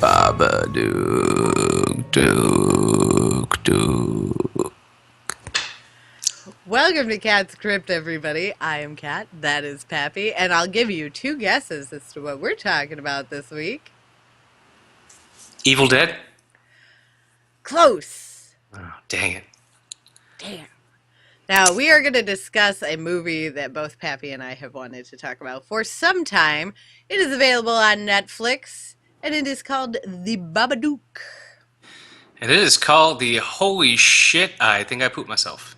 Babadook, dook, dook. Welcome to Cat's Krypt, everybody. I am Cat. That is Pappy, and I'll give you two guesses as to what we're talking about this week. Evil Dead? Close. Oh, dang it. Damn. Now, we are going to discuss a movie that both Pappy and I have wanted to talk about for some time. It is available on Netflix, and it is called The Babadook. And it is called the Holy Shit, I Think I Pooped Myself.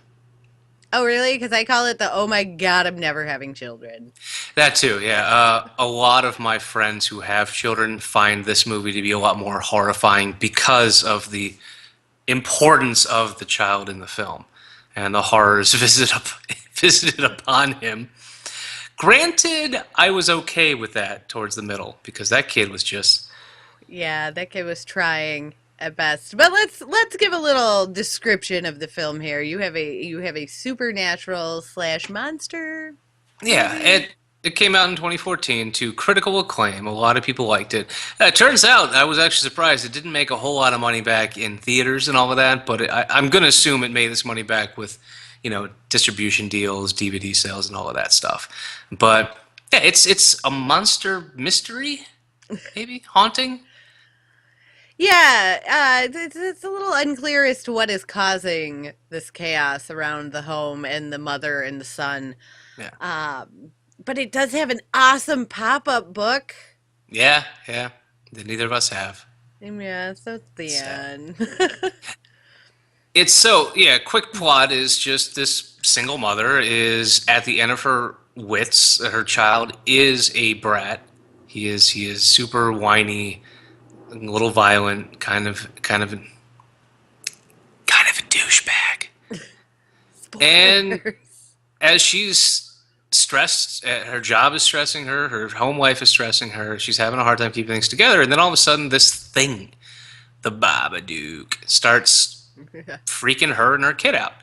Oh, really? Because I call it the Oh My God, I'm Never Having Children. That too, yeah. A lot of my friends who have children find this movie to be a lot more horrifying because of the importance of the child in the film and the horrors visited upon him. Granted, I was okay with that towards the middle because that kid was just Yeah, that kid was trying at best. But let's give a little description of the film here. You have a supernatural slash monster yeah. movie. It came out in 2014 to critical acclaim. A lot of people liked it. It turns out I was actually surprised it didn't make a whole lot of money back in theaters and all of that. But I'm going to assume it made this money back with, distribution deals, DVD sales, and all of that stuff. But yeah, it's a monster mystery, maybe haunting. Yeah, it's a little unclear as to what is causing this chaos around the home and the mother and the son. Yeah. But it does have an awesome pop-up book. Yeah, yeah. That neither of us have. Yeah, so it's the Sad. end. It's so, yeah, quick plot is just this single mother is at the end of her wits. Her child is a brat. He is super whiny, a little violent, kind of a douchebag. And Spoilers. as she's stressed, her job is stressing her, her home life is stressing her, she's having a hard time keeping things together, and then all of a sudden this thing, the Babadook, starts freaking her and her kid out.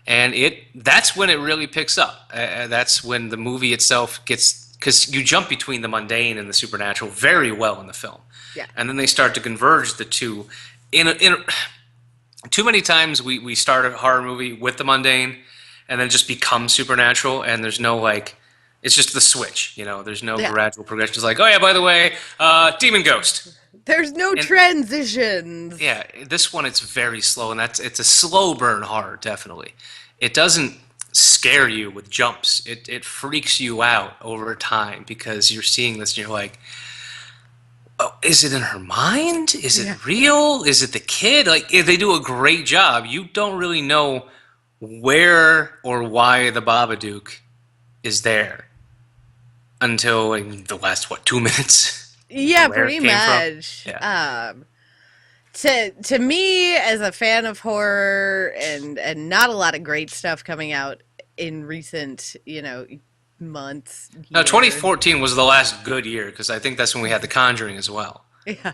And that's when it really picks up. That's when the movie itself gets, because you jump between the mundane and the supernatural very well in the film. Yeah. And then they start to converge the two. Too many times we start a horror movie with the mundane and then just become supernatural, and there's no like, it's just the switch, there's no Yeah. gradual progression. It's like, oh yeah, by the way, demon ghost. There's no And transitions. yeah, this one it's very slow, and it's a slow burn horror, definitely. It doesn't scare you with jumps. It freaks you out over time because you're seeing this and you're like, oh, is it in her mind? Is Yeah. it real? Is it the kid? Like they do a great job. You don't really know where or why the Babadook is there until like, the last 2 minutes Yeah, where it pretty came from. much. Yeah. To me, as a fan of horror and not a lot of great stuff coming out in recent, months, No, years. 2014 was the last good year because I think that's when we had The Conjuring as well. Yeah.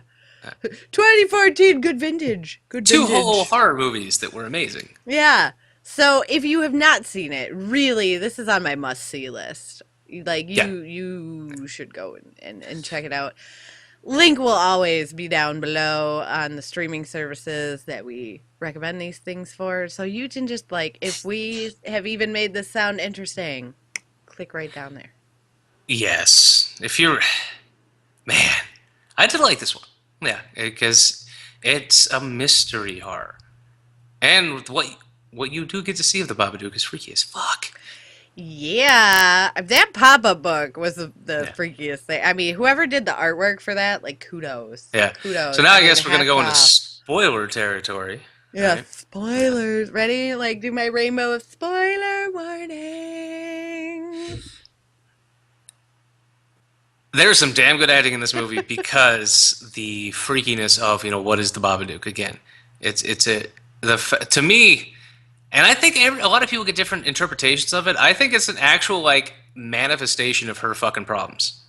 2014, good vintage. Good Two whole vintage. horror movies that were amazing. Yeah. So if you have not seen it, really, this is on my must-see list. Like Yeah. you should go and check it out. Link will always be down below on the streaming services that we recommend these things for. So you can just like, if we have even made this sound interesting, click right down there. Yes. If you're, man, I did like this one. Yeah, because it's a mystery horror, and with what you do get to see of the Babadook is freaky as fuck. Yeah, that pop-up book was the Yeah. freakiest thing. I mean, whoever did the artwork for that, like kudos. Yeah. So Kudos. now I I mean, guess we're gonna hats go into off. spoiler territory, Yeah, right? spoilers. Ready? Like do my rainbow of spoiler warnings. There's some damn good acting in this movie because the freakiness of what is the Babadook again. It's a to me, and I think a lot of people get different interpretations of it. I think it's an actual like manifestation of her fucking problems.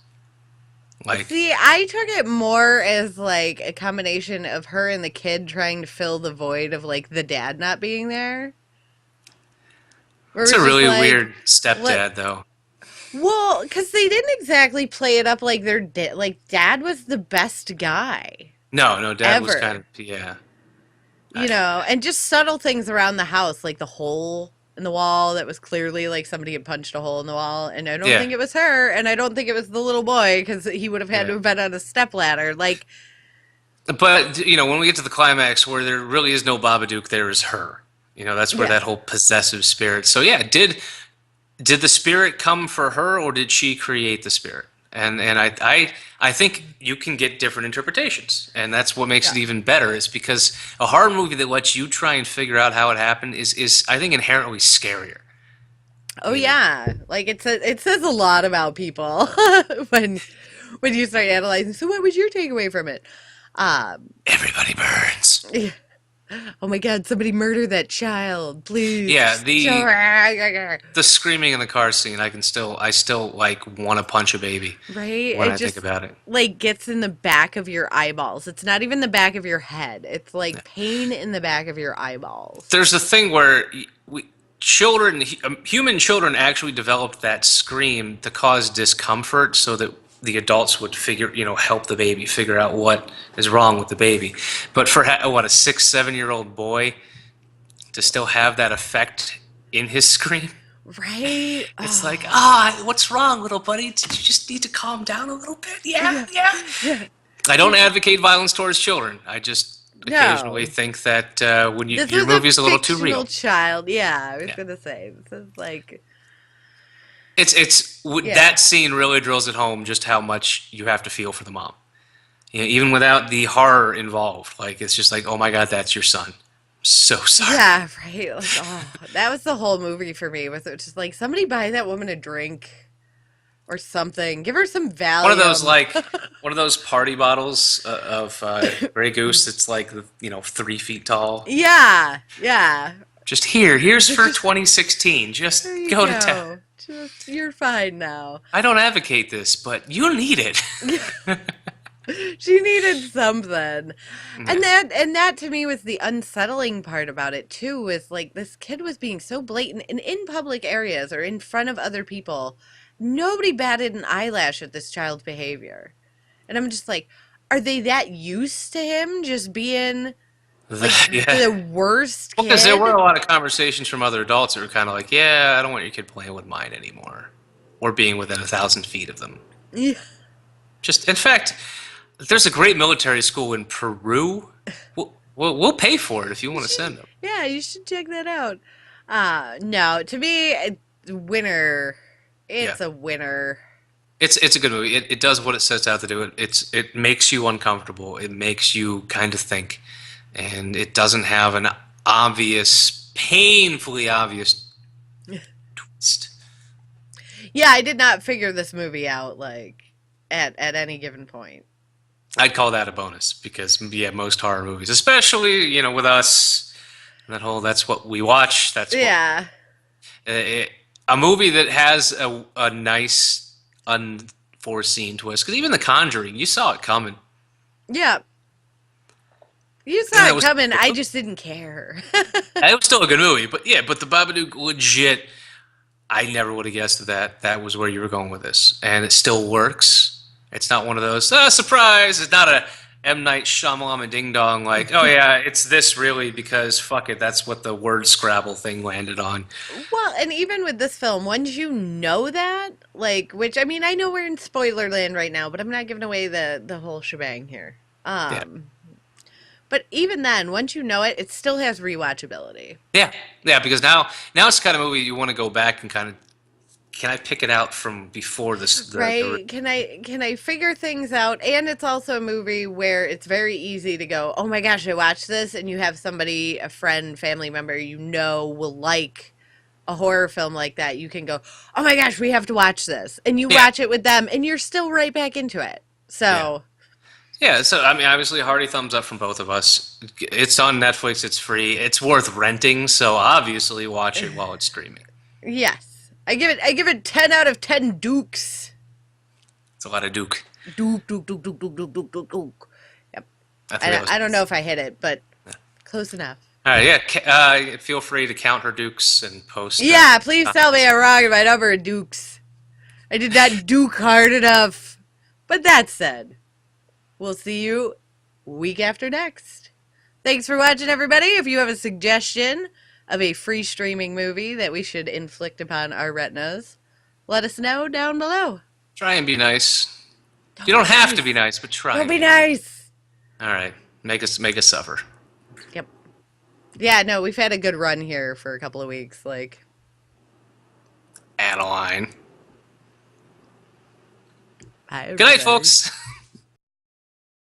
Like See, I took it more as like a combination of her and the kid trying to fill the void of like the dad not being there. Where it's it a was just really like, weird let stepdad though. well, because they didn't exactly play it up like their like dad was the best guy. No, no, Dad was kind ever. of yeah. You know, and just subtle things around the house, like the hole in the wall that was clearly like somebody had punched a hole in the wall. And I don't Yeah, think it was her, and I don't think it was the little boy because he would have had to yeah. have been on a step ladder. Like, But when we get to the climax where there really is no Babadook, there is her. That's where yeah. that whole possessive spirit. So yeah, did the spirit come for her, or did she create the spirit? And I think you can get different interpretations, and that's what makes Yeah. it even better. Is because a horror movie that lets you try and figure out how it happened is I think inherently scarier. Oh You know, yeah. Like it says a lot about people when when you start analyzing. So what was your takeaway from it? Um everybody burns. yeah. Oh my god, somebody murder that child, Yeah, please. the screaming in the car scene. I still like want to punch a baby Right? when It I think just about it. like gets in the back of your eyeballs. It's not even the back of your head. It's like pain in the back of your eyeballs. There's a thing where human children actually developed that scream to cause discomfort so that the adults would help the baby figure out what is wrong with the baby. But for what, a 6, 7 year old boy to still have that effect in his scream, Right? it's like, Oh. what's wrong, little buddy? Did you just need to calm down a little bit? Yeah, Yeah. yeah. Yeah. I don't advocate violence towards children. I just occasionally No. think that when This your was a movie is a little too fictional real. child. Yeah, I was Yeah. gonna say. This is like, That yeah. scene really drills it home just how much you have to feel for the mom. Even without the horror involved, like it's just like, oh my god, that's your son. So sorry. Yeah, right. Like, oh, that was the whole movie for me. Was it just like somebody buy that woman a drink or something? Give her some One of those Valium. like one of those party bottles of Grey Goose that's like 3 feet tall. Yeah, yeah. Just here's for Just 2016. there Just you go to town. go. Just you're fine now. I don't advocate this, but you need it. She needed something. Yeah. And that to me was the unsettling part about it too, was like this kid was being so blatant and in public areas or in front of other people. Nobody batted an eyelash at this child's behavior. And I'm just like, are they that used to him just being like Yeah. the worst Well, because there were kid? a lot of conversations from other adults that were kind of like, "Yeah, I don't want your kid playing with mine anymore, or being within 1,000 feet of them." Yeah. Just, in fact, there's a great military school in Peru. We'll pay for it if you You want to should, send them. yeah, you should check that out. No, to me, winner. Yeah, It's a winner. it's a good movie. It does what it sets out to do. It makes you uncomfortable. It makes you kind of think, and it doesn't have an obvious, painfully obvious twist. Yeah, I did not figure this movie out like at any given point. I'd call that a bonus because yeah, most horror movies, especially with us, that's what we watch. That's what Yeah. it, a movie that has a nice unforeseen twist. Because even The Conjuring, you saw it coming, Yeah. You and saw it coming. I just didn't care. it was still a good movie. But yeah, but the Babadook, legit, I never would have guessed that was where you were going with this, and it still works. It's not one of those surprise. It's not a M Night Shyamalan Ding Dong like, oh yeah, it's this really because fuck it, that's what the word Scrabble thing landed on. Well, and even with this film, once you know that, like, which I mean, I know we're in spoiler land right now, but I'm not giving away the whole shebang here. Yeah, But even then, once you know it, it still has rewatchability. yeah, yeah. Because now it's the kind of movie you want to go back and kind of can I pick it out from before this the Right? Can I figure things out? And it's also a movie where it's very easy to go, "Oh my gosh, I watched this," and you have somebody, a friend, family member you know will like a horror film like that. You can go, "Oh my gosh, we have to watch this." And you yeah watch it with them and you're still right back into it. yeah. So, Yeah, so I mean, obviously, hearty thumbs up from both of us. It's on Netflix. It's free. It's worth renting. So obviously, watch it while it's streaming. yes. I give it 10 out of 10 dukes. It's a lot of Duke. Duke, duke, duke, duke, duke, duke, duke, duke, duke. Yep. I think that was. I don't know if I hit it, but close enough. All right, yeah. Feel free to count her dukes and post. Yeah, please tell me I'm wrong in my number of dukes. I did not duke hard enough. But that said, we'll see you week after next. Thanks for watching, everybody. If you have a suggestion of a free streaming movie that we should inflict upon our retinas, let us know down below. Try and be nice. You Don't don't be have to nice. be nice, but try Don't and be be nice. nice. All right, make us suffer. Yep. Yeah, no, we've had a good run here for a couple of weeks. Like, Adeline. bye, Good night, everybody. folks.